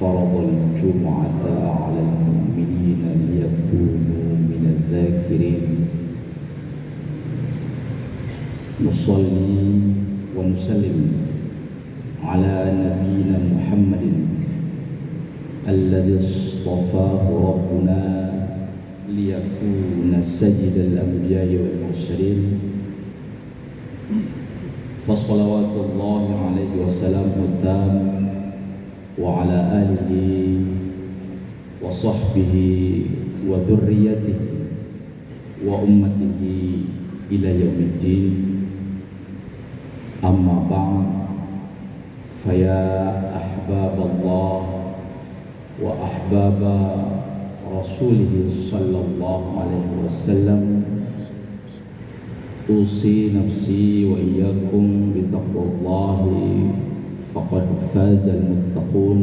فرض الجمعة على المؤمنين ليكونوا من الذاكرين نصلي ونسلم على نبينا محمد الذي اصطفاه ربنا ليكون سيد الأنبياء والمرسلين فصلوات الله عليه وسلامه التام وعلى آله وصحبه وذريته وأمته إلى يوم الدين. أما بعد فيا أحباب الله وأحباب رسوله صلى الله عليه وسلم أوصي نفسي وإياكم بتقوى الله فقد فاز المتقون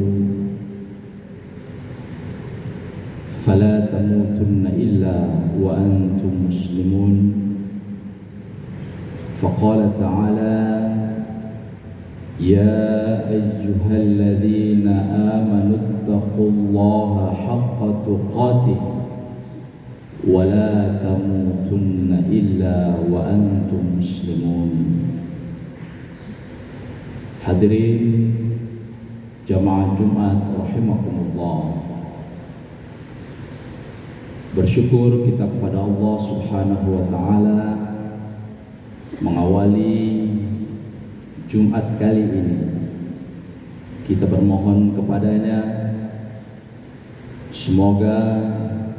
فلا تموتن إلا وأنتم مسلمون. فقال تعالى يا أيها الذين آمنوا اتقوا الله حق تقاته ولا تموتن إلا وأنتم مسلمون. Hadirin jamaah Jumat rahimakumullah, bersyukur kita kepada Allah Subhanahu wa taala mengawali Jumat kali ini. Kita bermohon kepadanya semoga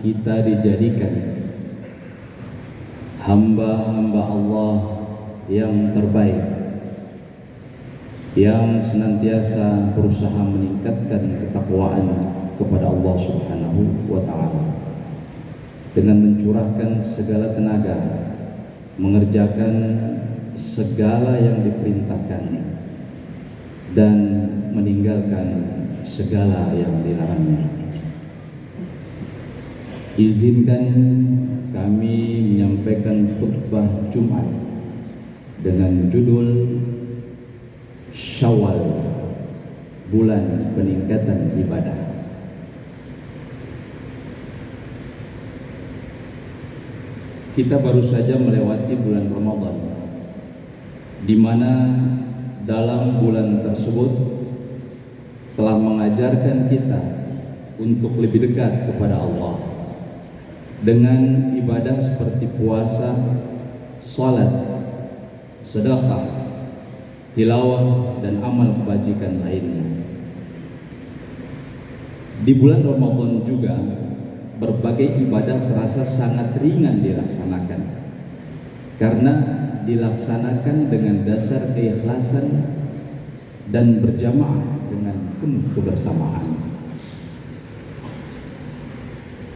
kita dijadikan hamba-hamba Allah yang terbaik, yang senantiasa berusaha meningkatkan ketakwaan kepada Allah Subhanahu wa taala dengan mencurahkan segala tenaga mengerjakan segala yang diperintahkan dan meninggalkan segala yang dilarangnya. Izinkan kami menyampaikan khutbah Jumat dengan judul Syawal, bulan peningkatan ibadah. Kita baru saja melewati bulan Ramadan, di mana dalam bulan tersebut telah mengajarkan kita untuk lebih dekat kepada Allah dengan ibadah seperti puasa, salat, sedekah, tilawah dan amal kebajikan lainnya. Di bulan Ramadan juga berbagai ibadah terasa sangat ringan dilaksanakan karena dilaksanakan dengan dasar keikhlasan dan berjamaah dengan penuh kebersamaan.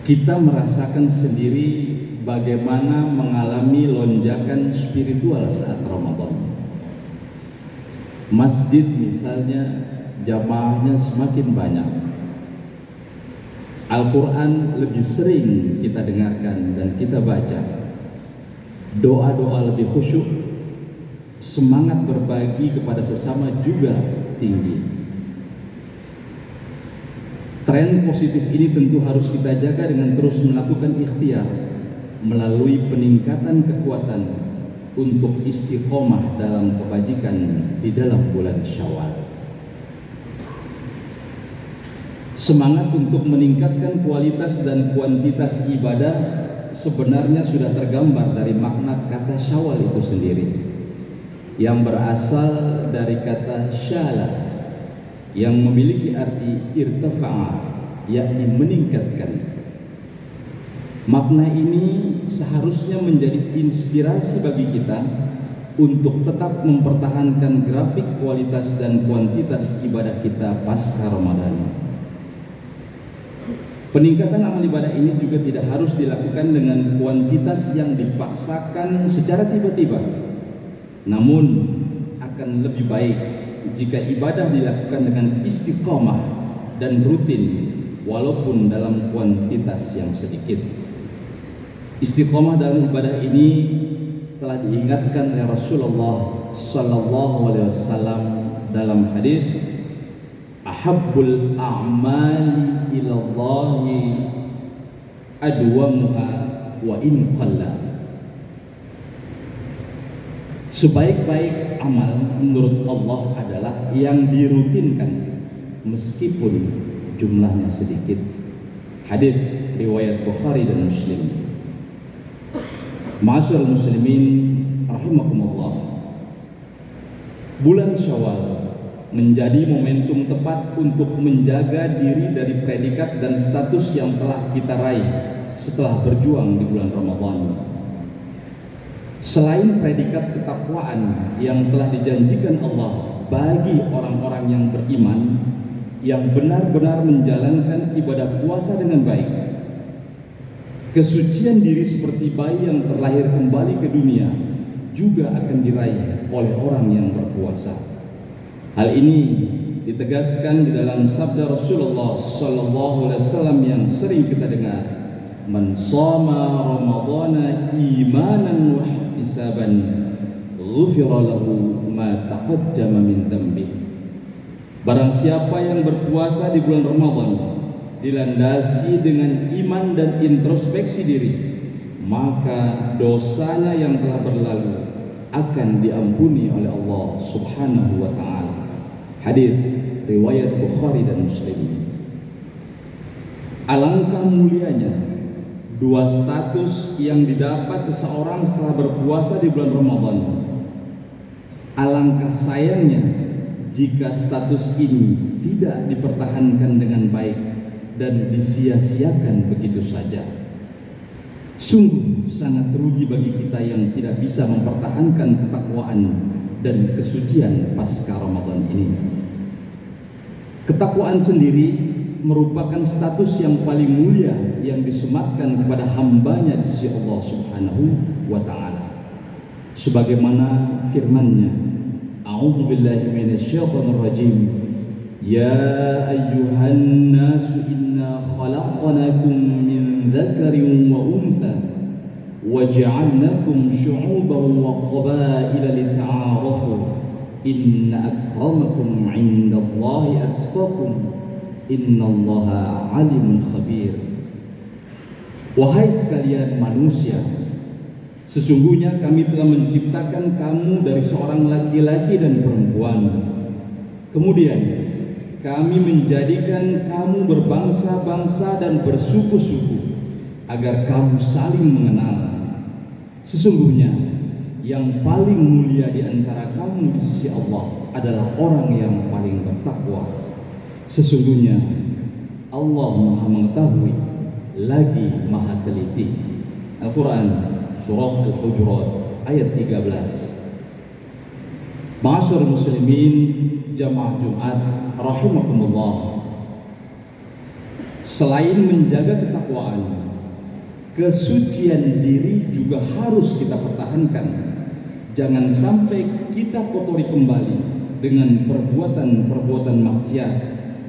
Kita merasakan sendiri bagaimana mengalami lonjakan spiritual saat Ramadan. Masjid misalnya jamaahnya semakin banyak, Al-Quran lebih sering kita dengarkan dan kita baca, doa-doa lebih khusyuk, semangat berbagi kepada sesama juga tinggi. Tren positif ini tentu harus kita jaga dengan terus melakukan ikhtiar melalui peningkatan kekuatan untuk istiqomah dalam kebajikan di dalam bulan Syawal. Semangat untuk meningkatkan kualitas dan kuantitas ibadah sebenarnya sudah tergambar dari makna kata Syawal itu sendiri, yang berasal dari kata syala yang memiliki arti irtafa'a, yakni meningkatkan. Makna ini seharusnya menjadi inspirasi bagi kita untuk tetap mempertahankan grafik kualitas dan kuantitas ibadah kita pasca Ramadan. Peningkatan amal ibadah ini juga tidak harus dilakukan dengan kuantitas yang dipaksakan secara tiba-tiba, namun akan lebih baik jika ibadah dilakukan dengan istiqomah dan rutin walaupun dalam kuantitas yang sedikit. Istiqomah dalam ibadah ini telah diingatkan oleh Rasulullah sallallahu alaihi wasallam dalam hadis, ahabbul a'mali ilallahi adwamuha wa in qalla. Sebaik-baik amal menurut Allah adalah yang dirutinkan meskipun jumlahnya sedikit. Hadis riwayat Bukhari dan Muslim. Ma'asyiral muslimin rahimakumullah. Bulan Syawal menjadi momentum tepat untuk menjaga diri dari predikat dan status yang telah kita raih setelah berjuang di bulan Ramadan. Selain predikat ketakwaan yang telah dijanjikan Allah bagi orang-orang yang beriman, yang benar-benar menjalankan ibadah puasa dengan baik, kesucian diri seperti bayi yang terlahir kembali ke dunia juga akan diraih oleh orang yang berpuasa. Hal ini ditegaskan di dalam sabda Rasulullah sallallahu alaihi wasallam yang sering kita dengar, "Man shoma ramadhana imanan wa ihtisaban, ghufira lahu ma taqaddama min dhanbi." Barang siapa yang berpuasa di bulan Ramadan dilandasi dengan iman dan introspeksi diri, maka dosanya yang telah berlalu akan diampuni oleh Allah Subhanahu wa taala. Hadis riwayat Bukhari dan Muslim. Alangkah mulianya dua status yang didapat seseorang setelah berpuasa di bulan Ramadan. Alangkah sayangnya jika status ini tidak dipertahankan dengan baik dan disia-siakan begitu saja. Sungguh sangat rugi bagi kita yang tidak bisa mempertahankan ketakwaan dan kesucian pasca Ramadan ini. Ketakwaan sendiri merupakan status yang paling mulia yang disematkan kepada hambanya di sisi Allah Subhanahu wa ta'ala. Sebagaimana firman-Nya, A'udzubillahi minasyaitonir rajim, Ya ayyuhan nasu inna khalaqnakum min dzakarin wa untha waja'alnakum syu'uban wa qabaila lita'arafu inna akramakum 'indallahi atqakum innallaha 'alimun khabir. Wahai sekalian manusia, sesungguhnya kami telah menciptakan kamu dari seorang laki-laki dan perempuan. Kemudian kami menjadikan kamu berbangsa-bangsa dan bersuku-suku agar kamu saling mengenal. Sesungguhnya yang paling mulia di antara kamu di sisi Allah adalah orang yang paling bertakwa. Sesungguhnya Allah Maha mengetahui lagi Maha teliti. Al-Quran Surah Al-Hujurat ayat 13. Ma'asyiral muslimin jamaah Jumat rahimakumullah. Selain menjaga ketakwaan, kesucian diri juga harus kita pertahankan. Jangan sampai kita kotori kembali dengan perbuatan-perbuatan maksiat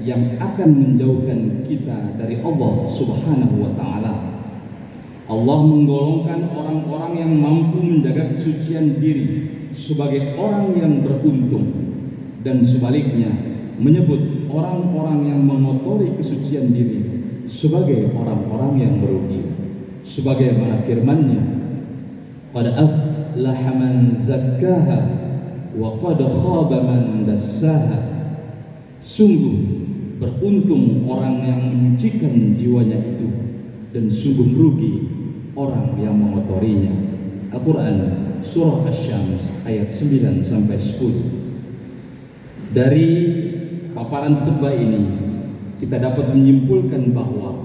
yang akan menjauhkan kita dari Allah Subhanahu wa ta'ala. Allah menggolongkan orang-orang yang mampu menjaga kesucian diri sebagai orang yang beruntung, dan sebaliknya menyebut orang-orang yang mengotori kesucian diri sebagai orang-orang yang merugi. Sebagaimana firman-Nya, qad aflaha man zakkaha wa qad khaba man dassaha. Sungguh beruntung orang yang menyucikan jiwanya itu, dan sungguh merugi orang yang mengotorinya. Al-Quran Surah Asy-Syams ayat 9-10. Dari paparan khutbah ini kita dapat menyimpulkan bahwa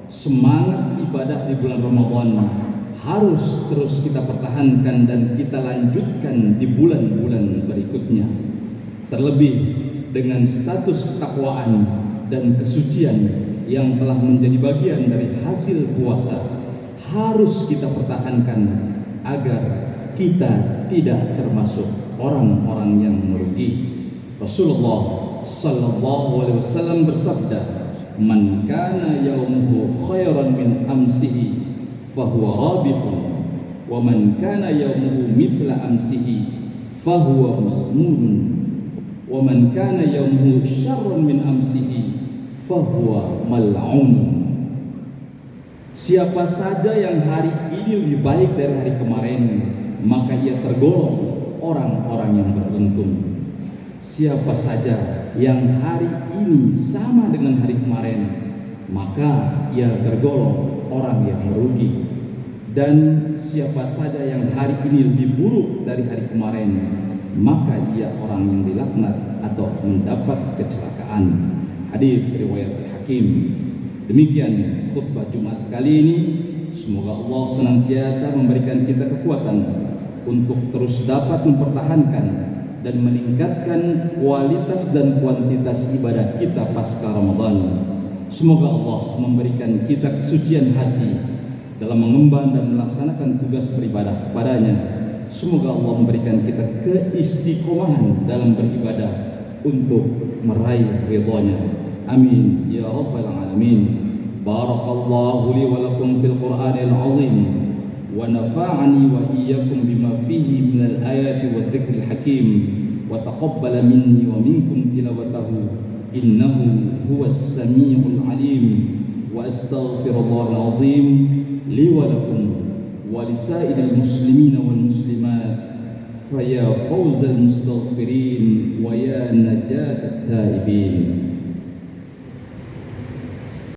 semangat ibadah di bulan Ramadan harus terus kita pertahankan dan kita lanjutkan di bulan-bulan berikutnya. Terlebih dengan status ketakwaan dan kesucian yang telah menjadi bagian dari hasil puasa harus kita pertahankan agar kita tidak termasuk orang-orang yang merugi. Rasulullah sallallahu alaihi wasallam bersabda, "Man kana yaumuhu khairan min amsihi fahuwa rabihun, wa man kana yaumuhu mithla amsihi fahuwa maghmunun, wa man kana yawmuhu syarran min amsihi fahuwa mal'un. Siapa saja yang hari ini lebih baik dari hari kemarin, maka ia tergolong orang-orang yang beruntung. Siapa saja yang hari ini sama dengan hari kemarin, maka ia tergolong orang yang merugi. Dan siapa saja yang hari ini lebih buruk dari hari kemarin, maka ia orang yang dilaknat atau mendapat kecelakaan. Hadis riwayat Al-Hakim. Demikian khutbah Jumat kali ini. Semoga Allah senantiasa memberikan kita kekuatan untuk terus dapat mempertahankan dan meningkatkan kualitas dan kuantitas ibadah kita pasca Ramadan. Semoga Allah memberikan kita kesucian hati dalam mengemban dan melaksanakan tugas beribadah kepadanya. Semoga Allah memberikan kita keistiqomahan dalam beribadah untuk meraih ridhonya. Amin ya rabbal alamin. Barakallahu li wa lakum fil Qur'anil azim wa nafa'ani wa iyyakum bima fihi minal ayati wa dzikril hakim wa taqabbala minni wa minkum tilawatahu innahu huwas samiul alim. Wa astaghfirullahal azim li wa lakum wa lisairil muslimina wal muslimat fa ya fawzal mustaghfirin wa ya najatat taibin.